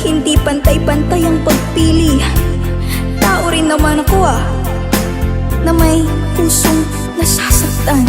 hindi pantay-pantay ang pagpili. Tao rin naman ako na may pusong nasasaktan.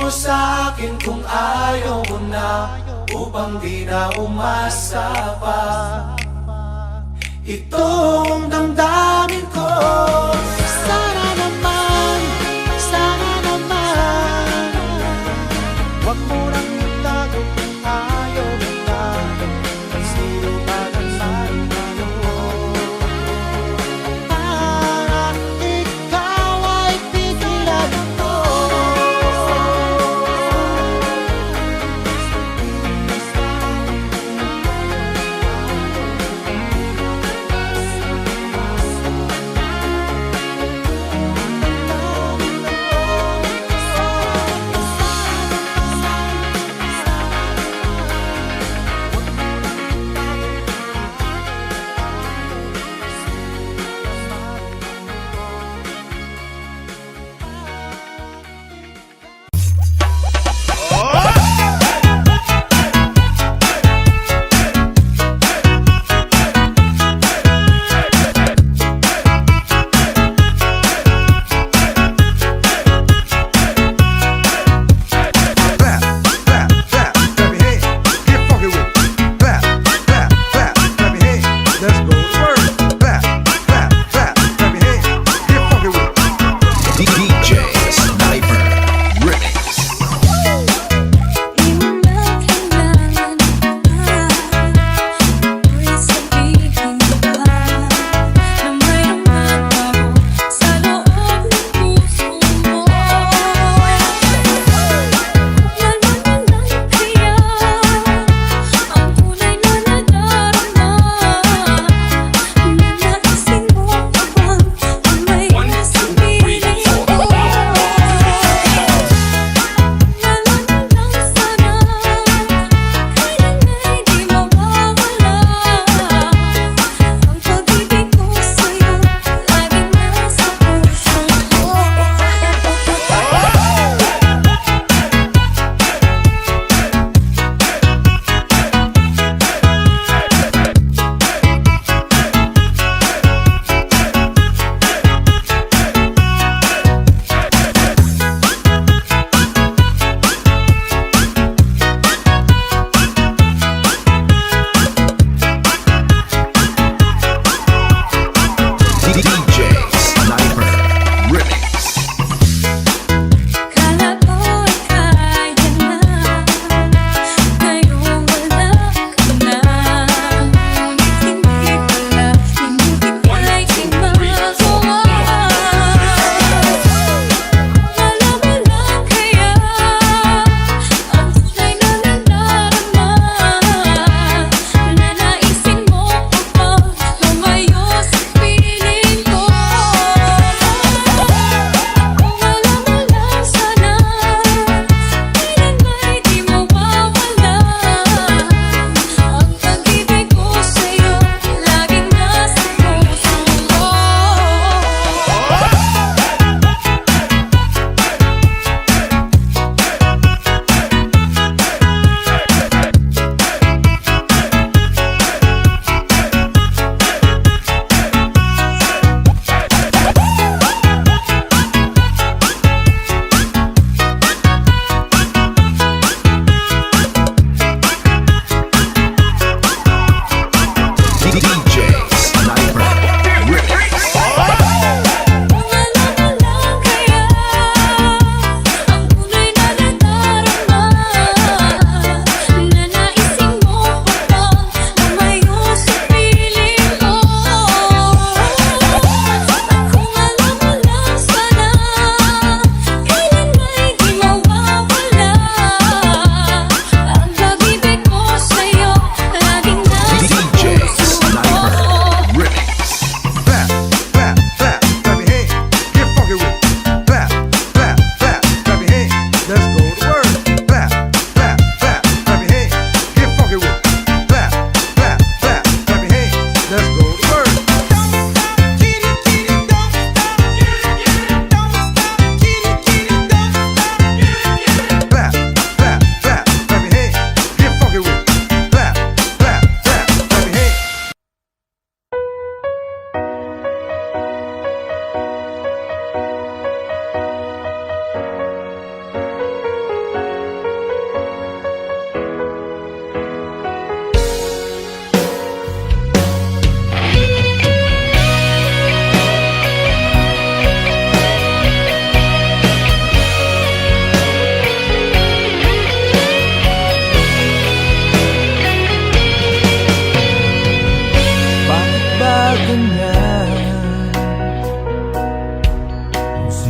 Sa akin kung ayaw mo na, upang di na umasa pa. Itong damdamin ko, sana naman, wag mo nang itago kung ayaw mo na, sino ba naman ano, para ikaw ay pigilan ko.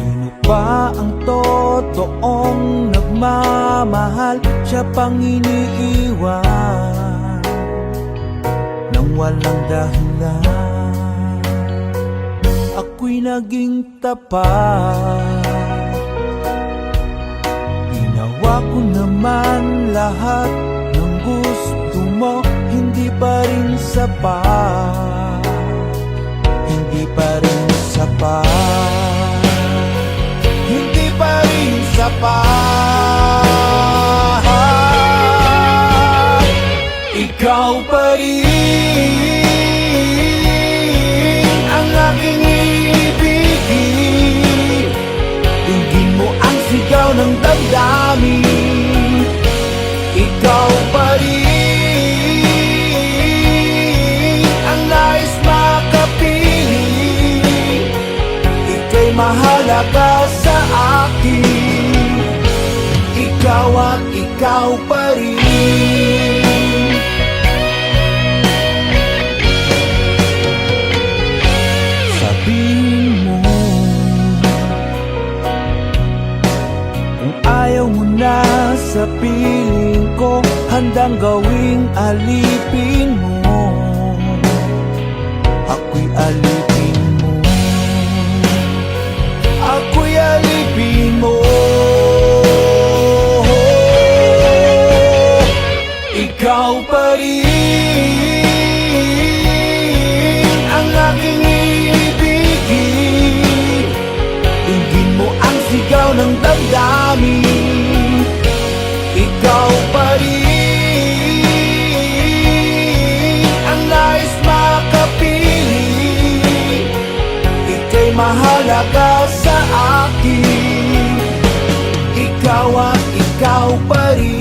Sino pa ang totoong nagmamahal? Siya pang iniiwan nang walang dahilan. Ako'y naging tapat, ginawa ko naman lahat ng gusto mo. Hindi pa rin sapat, hindi pa rin sapat, hindi pa rin sapat. Ikaw pa rin ang aking ibigin. Tingin mo ang sigaw ng damdamin. Ikaw pa rin ang nais makapiling. Ika'y mahalaga sa akin. Ikaw at ikaw pa rin. Sabihin mo kung ayaw mo na sa piling ko, handang gawing alipin mo. Ako'y alipin mo, ako'y alipin mo. Ikaw pa rin ang aking ibigin. Tingin mo ang sigaw ng damdamin. Ikaw pa rin ang nais makapiling. Ika'y mahalaga sa akin. Ikaw at ikaw pa rin.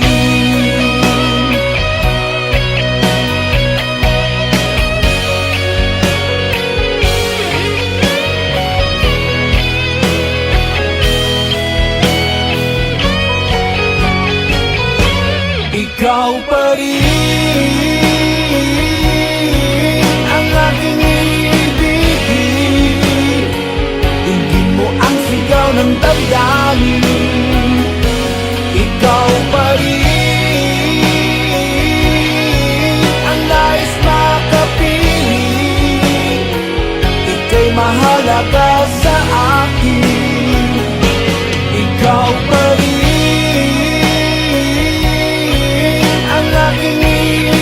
Ikaw pa rin ang aking ibigin. Tingin mo ang sigaw ng damdamin. Ikaw pa rin ang nais makapiling. Ika'y mahalaga sa akin. Ikaw pa rin ang aking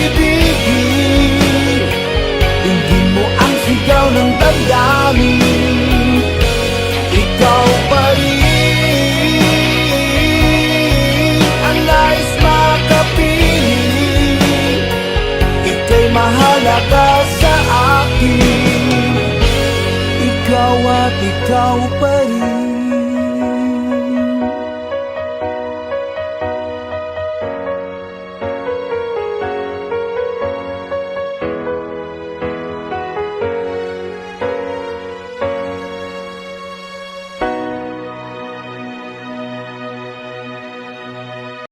ibigin. Tingin mo ang sigaw ng damdamin. Ikaw pa rin ang nais makapiling. Ika'y mahalaga sa akin. Ikaw at ikaw pa rin.